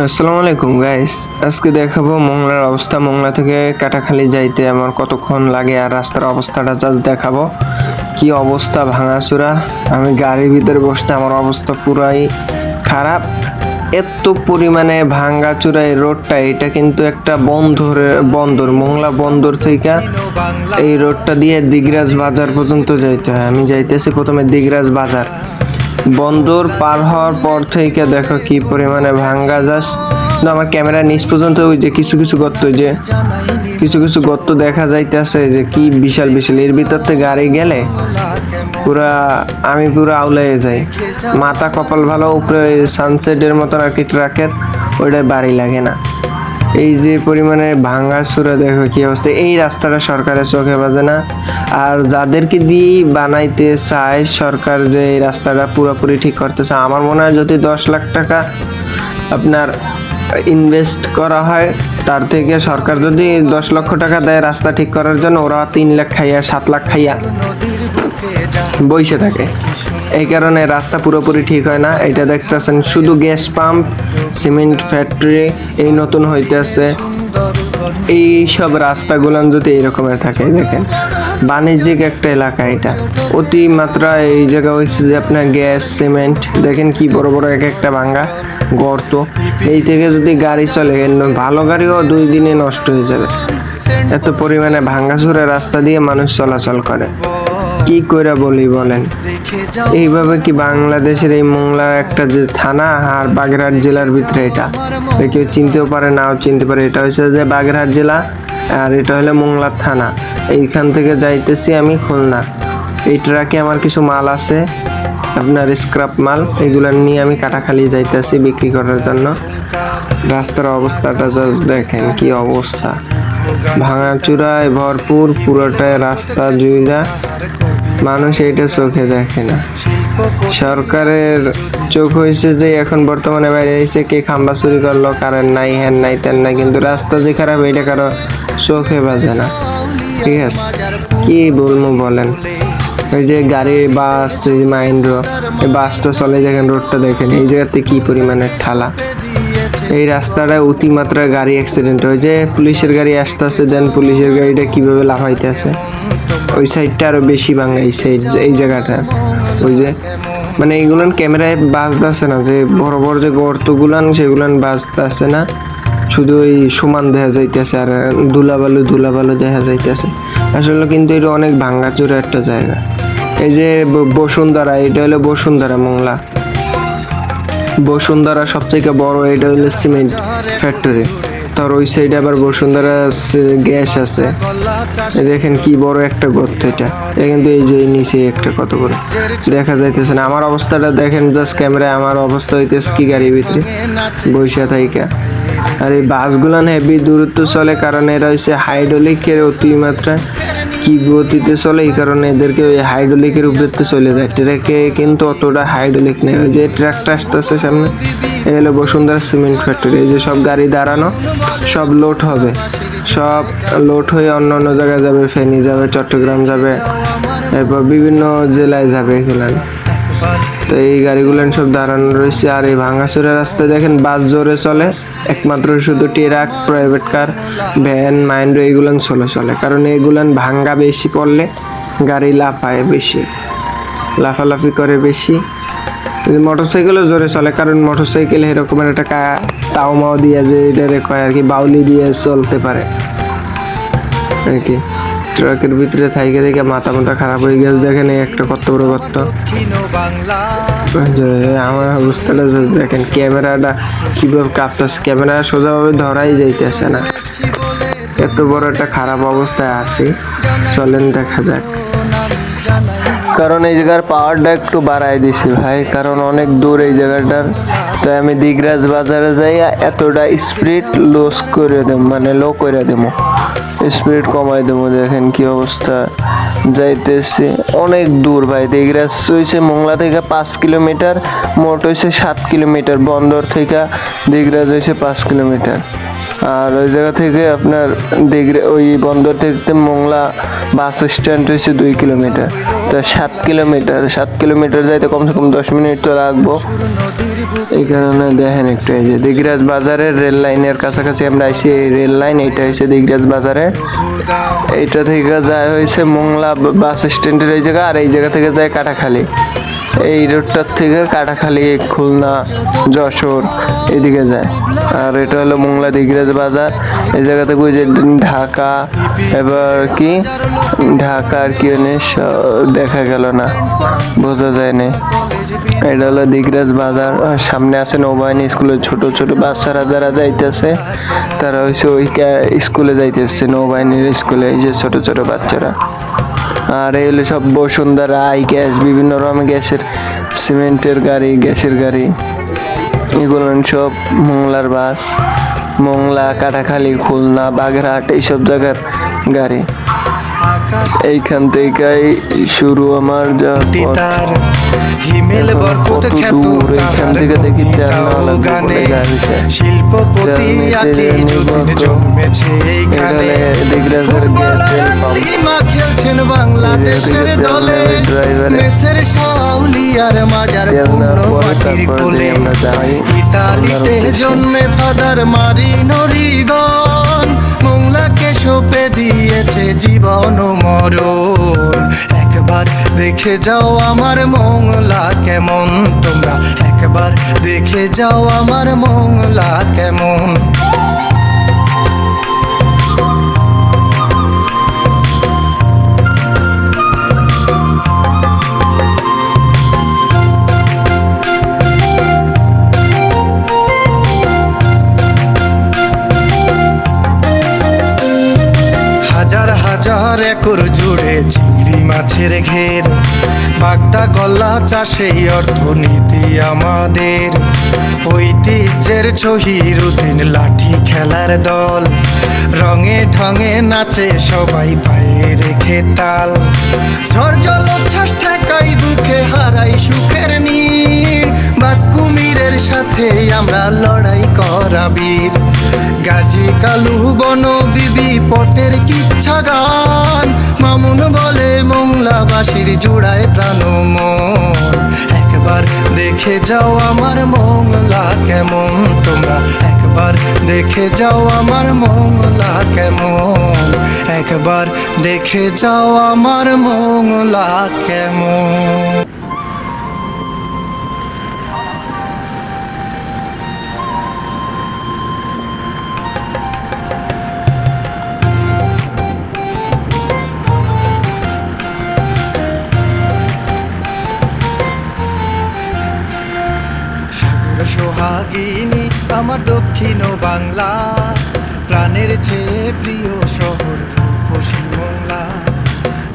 আসসালামু আলাইকুম গাইস, আজকে দেখাবো মোংলার অবস্থা। মোংলা থেকে কাটাখালি যাইতে আমার কতক্ষণ লাগে আর রাস্তার অবস্থাটা জাস্ট দেখাবো। কি অবস্থা, ভাঙাচোরা। আমি গাড়ির ভিতরে বসতে আমার অবস্থা পুরাই খারাপ। এত পরিমাণে ভাঙাচোরা এই রোডটা, এটা কিন্তু একটা বন্দর মোংলা বন্দর থেকে এই রোডটা দিয়ে দিগরাজ বাজার পর্যন্ত যাইতে হয়। আমি যাইতেছি প্রথমে দিগরাজ বাজার। বন্দর পার হওয়ার পর থেকে দেখো কি পরিমাণে ভাঙ্গা যাস। আমার ক্যামেরা নিচ পর্যন্ত ওই যে কিছু কিছু গর্ত দেখা যাইতেছে, যে কি বিশাল বিশাল। এর ভিতর থেকে গাড়ি গেলে আমি পুরা আউলাই যাই। মাথা কপাল ভালো, উপরে সানসেটের মতন আর কি ট্রাকের, ওইটাই বাড়ি লাগে না। এই যে পরিমাণে ভাঙ্গা চূড়া, দেখো কি অবস্থা। এই রাস্তাটা সরকারের চোখে বাজে না। আর যাদেরকে দিয়ে বানাইতে চায় সরকার, যে এই রাস্তাটা পুরোপুরি ঠিক করতে চায়, আমার মনে হয় যদি 10 লাখ টাকা আপনার ইনভেস্ট করা হয়, তার থেকে সরকার যদি 10 লক্ষ টাকা দেয় রাস্তা ঠিক করার জন্য, ওরা 3 লাখ খাইয়া 7 লাখ খাইয়া বইসে থাকে। এই কারণে রাস্তা পুরোপুরি ঠিক হয় না। এটা দেখতেছেন শুধু গ্যাস পাম্প, সিমেন্ট ফ্যাক্টরি এই নতুন হইতেছে। এই সব রাস্তাগুলো যদি এইরকমের থাকে, দেখেন বাণিজ্যিক একটা এলাকা, এটা অতিমাত্রা এই জায়গা হয়েছে যে আপনার গ্যাস সিমেন্ট, দেখেন কি বড় বড় এক একটা ভাঙ্গা গর্ত। এই থেকে যদি গাড়ি চলে, ভালো গাড়িও 2 দিনে নষ্ট হয়ে যাবে। এত পরিমাণে ভাঙ্গাচোরা রাস্তা দিয়ে মানুষ চলাচল করে, কি কইরা বলি বলেন। এইভাবে কি বাংলাদেশের এই মোংলা একটা যে থানা আর বাগেরহাট জেলার ভিতরে, এটা কেউ চিনতেও পারে নাও চিনতে পারে। এটা হচ্ছে যে বাগেরহাট জেলা আর এটা হলো মোংলা থানা। এইখান থেকে যাইতেছি আমি খুলনা। এই ট্রাকে আমার কিছু মাল আছে, আপনার স্ক্র্যাপ মাল, এগুলো নিয়ে আমি কাটাখালি যাইতেছি বিক্রি করার জন্য। রাস্তার অবস্থাটা জাস্ট দেখেন কি অবস্থা, ভাঙাচুরায় ভরপুর পুরোটাই রাস্তা জুইরা। মানুষ এইটা চোখে দেখে না। সরকারের চোখ হয়েছে যে এখন বর্তমানে বাইরে এসে কে খাম্বা চুরি করলো, কারেন্ট নাই, হ্যান নাই, তেন নাই, কিন্তু রাস্তা যে খারাপ এটা কারো চোখে বাজে না। ঠিক আছে, কি বলবো বলেন। ওই যে গাড়ি বাস মাইন্ড্র, এই বাসটা চলে, দেখেন রোডটা দেখেন, এই জায়গাতে কি পরিমাণের ঠালা। এই রাস্তাটা অতিমাত্রা গাড়ি অ্যাক্সিডেন্ট হয়। যে পুলিশের গাড়ি আসতেছে, দেন পুলিশের গাড়িটা কিভাবে লাফাইতেছে। ওই সাইডটা আরো বেশি ভাঙা, এই সাইড এই জায়গাটা। ওই যে মানে এইগুলান ক্যামেরায় বাজতেছে না, যে বড় বড় যে গর্তগুলান সেগুলান বাজতেছে না, শুধু ওই সমান দেখা যাইতেছে আর ধুলাবালু দেখা যাইতেছে আসলে। কিন্তু এটা অনেক ভাঙ্গাচোরা একটা জায়গা। এই যে বসুন্ধরা, এটা হলো বসুন্ধরা মোংলা। বসুন্ধরা সবচেয়ে বড়, এটা হলো সিমেন্ট ফ্যাক্টরি। তার ওই সাইডে আবার বসুন্ধরা গ্যাস আছে। দেখেন কি বড় একটা গর্ত এটা কিন্তু এই যে নিচে একটা কত বড় দেখা যাইতেছে না। আমার অবস্থাটা দেখেন জাস্ট ক্যামেরায়, আমার অবস্থা হইতেছে কি গাড়ির ভিতরে বৈশা থাইকা। আর এই বাসগুলান হেভি দূরত্ব চলে, কারণ এরা হচ্ছে হাইড্রোলিকের অতিমাত্রা কি গতিতে চলে, এই কারণে এদেরকে ওই হাইড্রোলিকের উপরে চলে যায়। ট্রাকে কিন্তু অতটা হাইড্রোলিক নেই। ওই যে ট্রাকটা আসতেছে সামনে, এই হলো বসুন্ধরা সিমেন্ট ফ্যাক্টরি। এই যে সব গাড়ি দাঁড়ানো, সব লোড হবে, সব লোড হয়ে অন্য অন্য জায়গায় যাবে, ফেনী যাবে, চট্টগ্রাম যাবে, এরপর বিভিন্ন জেলায় যাবে এগুলো। তো এই গাড়িগুলো সব দাঁড়ানো রয়েছে। আর এই ভাঙাচোরা রাস্তায় দেখেন বাস জোরে চলে, একমাত্র শুধু ট্রাক, প্রাইভেট কার, ভ্যান, মাইন্ড্রো এগুলো চলে, কারণ এগুলান ভাঙ্গা বেশি পড়লে গাড়ি লাফায় বেশি, লাফালাফি করে বেশি। মোটরসাইকেলও জোরে চলে, কারণ মোটরসাইকেল এরকমের একটা তাও মাও দিয়ে যে এটা কয় আর কি, বাউলি দিয়ে চলতে পারে আর কি। ট্রাকের ভিতরে থাইকে থেকে মাথা খারাপ হয়ে গেছে। দেখেন এই একটা কত বড় গর্ত। আমার অবস্থাটা দেখেন, ক্যামেরাটা কিভাবে কাঁপতেছে, ক্যামেরা সোজাভাবে ধরাই যাইতেছে না, এত বড় একটা খারাপ অবস্থায় আছি। চলেন দেখা যাক, কারণ এই জায়গার পাওয়ারটা একটু বাড়াই দিছি ভাই, কারণ অনেক দূর এই জায়গাটার। তাই আমি দিগরাজ বাজারে যাই এতটা স্পিড লস করে দেব, মানে লো করে দেবো, স্পিড কমাই দেবো। দেখেন কি অবস্থা, যাইতেছি অনেক দূর ভাই। দিগরাজ হয়েছে মোংলা থেকে 5 কিলোমিটার, মোট হয়েছে 7 কিলোমিটার। বন্দর থেকে দিগরাজ হয়েছে 5 কিলোমিটার। আর ওই জায়গা থেকে আপনার দিঘরা ওই বন্দর থেকে মোংলা বাস স্ট্যান্ড হচ্ছে 2 কিলোমিটার, তো 7 কিলোমিটার যাইতে কমসে কম 10 মিনিট তো লাগবো। এই কারণে দেখেন একটু এই যে দিঘরাজ বাজারের রেল লাইনের কাছাকাছি আমরা আইছি। এই রেল লাইন এইটা হচ্ছে দিঘরাজ বাজারে, এইটা থেকে যায় হয়েছে মোংলা বাস স্ট্যান্ডের এই জায়গা, আর এই জায়গা থেকে যায় কাটাখালী। এই রোডটার থেকে কাটাখালী, খুলনা, যশোর এদিকে যায়। আর এটা হলো মোংলা দিঘরাজ বাজার। এই জায়গা থেকে ওই যে ঢাকা, এবার কি ঢাকা আর কি জিনিস দেখা গেল না, বোঝা যায় না। এটা হলো দিঘরাজ বাজার। আর সামনে আছে নৌবাহিনী স্কুলের ছোট ছোট বাচ্চারা যারা যাইতেছে, তারা হচ্ছে ওই স্কুলে যাইতেছে, নৌবাহিনীর স্কুলে, এই যে ছোট ছোট বাচ্চারা। আর এই হলো সব বসুন্ধরা, আই গ্যাস, বিভিন্ন রকমের গ্যাসের, সিমেন্টের গাড়ি, গ্যাসের গাড়ি, এগুলো সব মোংলার বাস। মোংলা, কাটাখালী, খুলনা, বাগেরহাট এইসব জায়গার গাড়ি। এইখান থেকেই শুরু আমার এইখান থেকে দেখি শিল্পপতি খেলছেন বাংলাদেশের দলে, মেসের শাউলিয়ার মাজার মাটির কোলে, ইতালিতে জন্মে ফাদার মারিনরিগন, মোংলাকে সঁপে দিয়েছে জীবন মরণ। একবার দেখে যাও আমার মোংলা কেমন, তোমরা একবার দেখে যাও আমার মোংলা কেমন। হাজার হাজার একর জুড়ে চিংড়ি মাছের ঘের, বাগদা গলা চাষেই অর্থনীতি আমাদের। ঐতিহ্যের শহীদুদ্দিন লাঠি খেলার দল, রঙে ঢঙে নাচে সবাই পায়ে রেখে তাল। ঝড় জলোচ্ছ্বাস ঠেকাই বুকে হারাই সুখের নীড়, বাঘ কুমিরের সাথে আমরা লড়াই করা বীর। গাজী কালু বন বিবি পটের কিচ্ছা গান, মামুন বলে মোংলাবাসীর জোড়ায় প্রাণ মন। একবার দেখে যাও আমার মোংলা কেমন, তোমরা একবার দেখে যাও আমার মোংলা কেমন, একবার দেখে যাও আমার মোংলা কেমন। সোহাগিনী আমার দক্ষিণ বাংলা, প্রাণের চেয়ে প্রিয় শহর রূপসী মোংলা।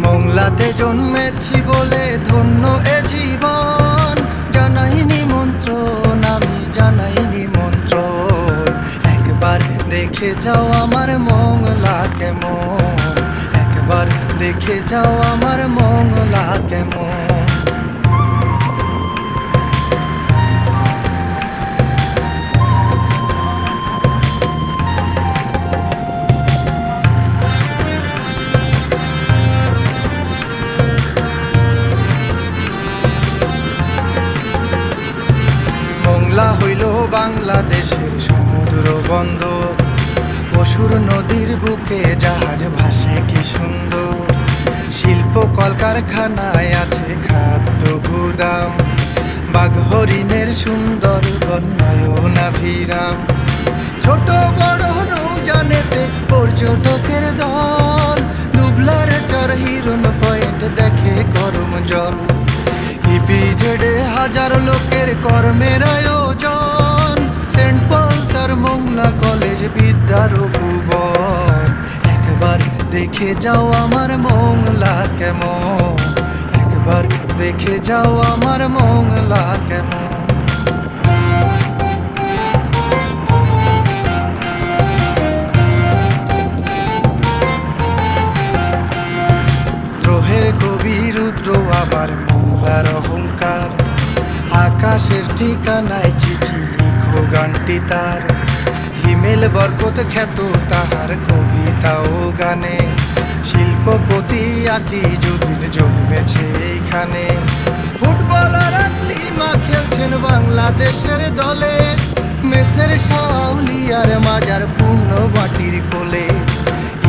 মোংলাতে জন্মেছি বলে ধন্য এ জীবন, জানাই নিমন্ত্রণ, আমি জানাই নিমন্ত্রণ। একবার দেখে যাও আমার মোংলা কেমন, একবার দেখে যাও আমার মোংলা কেমন। হইল বাংলাদেশের সমুদ্র বন্দর, পশুর নদীর বুকে জাহাজ ভাসে কি সুন্দর। শিল্প কলকারখানায় আছে খাদ্য গুদাম, বাঘ হরিণের সুন্দর বন্যায়নাভিরাম। ছোট বড় নৌজানেতে পর্যটকের দল, দুবলার চর হিরণ পয়েন্ট দেখে গরম জল। ইপিজেডে হাজার লোকের কর্মের আয়োজন, সেন্ট পলস আর মোংলা কলেজ বিদ্যার ভুবন। একবার দেখে যাও আমার মোংলা কেমন, একবার দেখে যাও আমার মোংলা কেমন। দ্রোহের কবি রুদ্র আবার মোংলার অহংকার, আকাশের ঠিকানায় চিঠি লিখো গানটি তার। হিমেল বরকত খ্যাত তাহার কবিতা ও গানে, শিল্পপতি আকিজুদ্দিন জন্মেছে এইখানে। ফুটবলার আকলিমা খেলছেন বাংলাদেশের দলে, মেসের শাউলিয়ার মাজার পূর্ণ বাটির কোলে।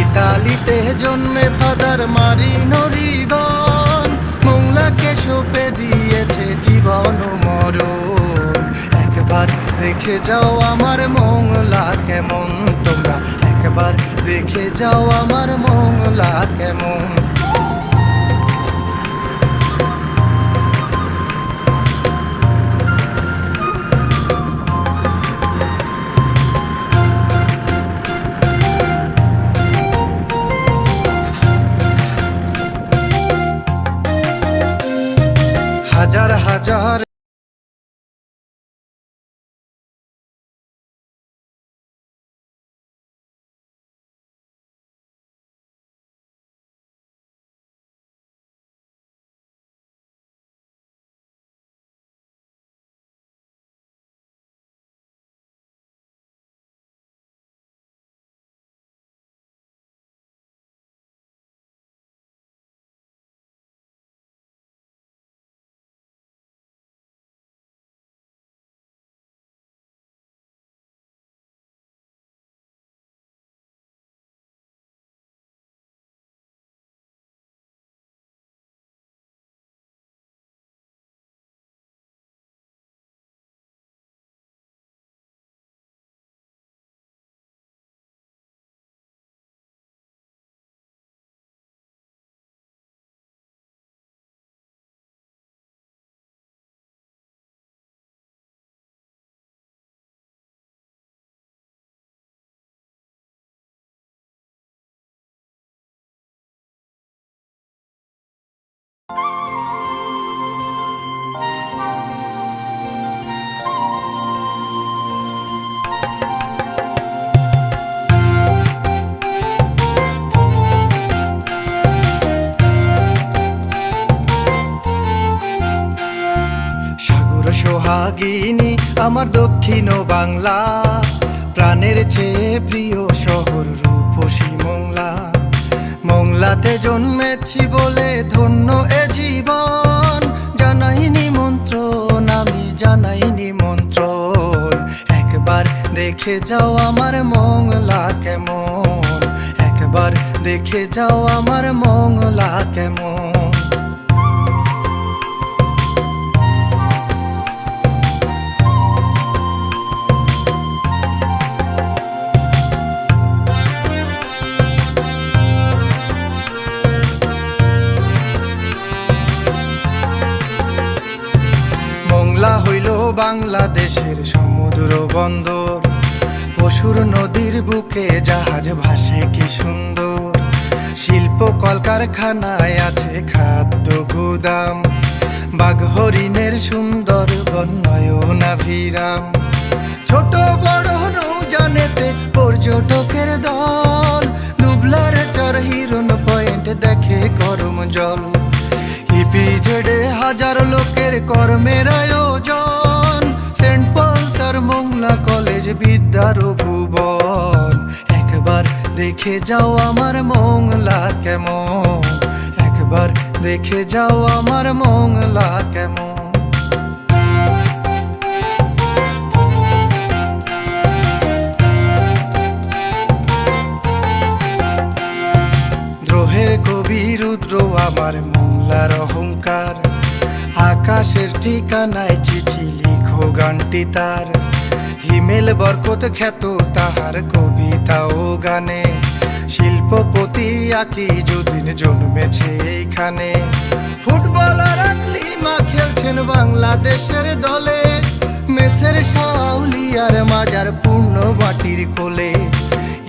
ইতালিতে জন্মে ফাদার মারিনো রিগন, মোংলাকে সঁপে দিয়েছে জীবন ও মরণ। একবার দেখে যাও আমার মোংলা কেমন, তোমরা একবার দেখে যাও আমার মোংলা কেমন। হাজার হাজার সোহাগিনী আমার দক্ষিণ বাংলা, প্রাণের চেয়ে প্রিয় শহর রূপসী মোংলা। মোংলাতে জন্মেছি বলে ধন্য এ জীবন, জানাই নিমন্ত্রণ আমি জানাই নিমন্ত্রণ। একবার দেখে যাও আমার মোংলা কেমন, একবার দেখে যাও আমার মোংলা কেমন। মোংলা হইল বাংলাদেশের সমুদ্র বন্দর, পশুর নদীর বুকে জাহাজ ভাসে কি সুন্দর। শিল্প কলকারখানায় আছে খাদ্য গুদাম, বাঘ হরিণের সুন্দর বন্যনাভিরাম। ছোট বড় নৌজানেতে পর্যটকের দল, দুবলার চর হিরন পয়েন্ট দেখে করম জল। ইপিজেডে হাজার লোকের কর্মের আয়োজন, সেন্ট পলস আর মোংলা কলেজ বিদ্যার ভুবন। একবার দেখে যাও আমার মোংলা কেমন, একবার দেখে যাও আমার মোংলা কেমন। দ্রোহের কবি রুদ্র আমার মোংলার অহংকার, আকাশের ঠিকানায় চিঠি লিখো গানটি তার। হিমেল বরকত খ্যাত তাহার কবিতা ও গানে, শিল্পপতি আকিজুদ্দিন জন্মেছে এইখানে। ফুটবলার আকলিমা খেলছেন বাংলাদেশের দলে, মেসের শাউলিয়ার মাজার পূর্ণ বাটির কোলে।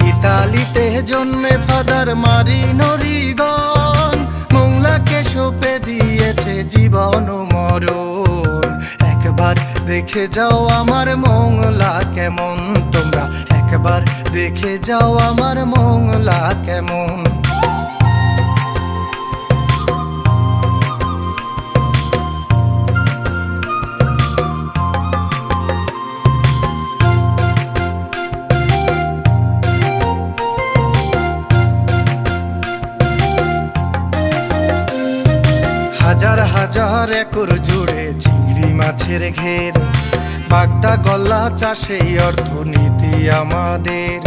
ইতালিতে জন্মে ফাদার মারিনো রিগন, মোংলাকে সঁপে দিয়েছে জীবন ও মরণ। একবার দেখে যাও আমার মোংলা কেমন, তোমরা একবার দেখে যাও আমার মোংলা কেমন। হাজার হাজার একর জুড়ে চিংড়ি মাছের ঘের, বাগদা গলা চাষেই অর্থনীতি আমাদের।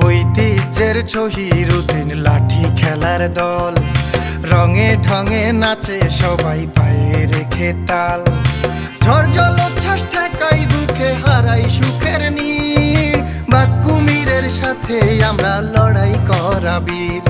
ঐতিহ্যের ছহিরুদ্দিন লাঠি খেলার দল, রঙে ঢঙে নাচে সবাই পায়ে রেখে তাল। ঝড় জলোচ্ছ্বাস ঠেকাই বুকে হারাই সুখের নীড়, বাঘ কুমিরের সাথে আমরা লড়াই করা বীর।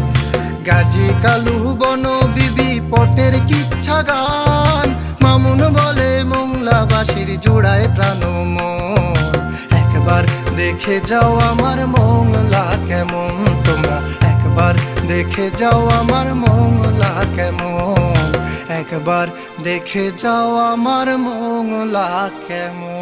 গাজী কালু বন বিবি পটের কিচ্ছা গান, মামুন বলে মোংলাবাসীর জোড়ায় প্রাণ মন। একবার দেখে যাও আমার মোংলা কেমন, তোমরা একবার দেখে যাও আমার মোংলা কেমন, একবার দেখে যাও আমার মোংলা কেমন।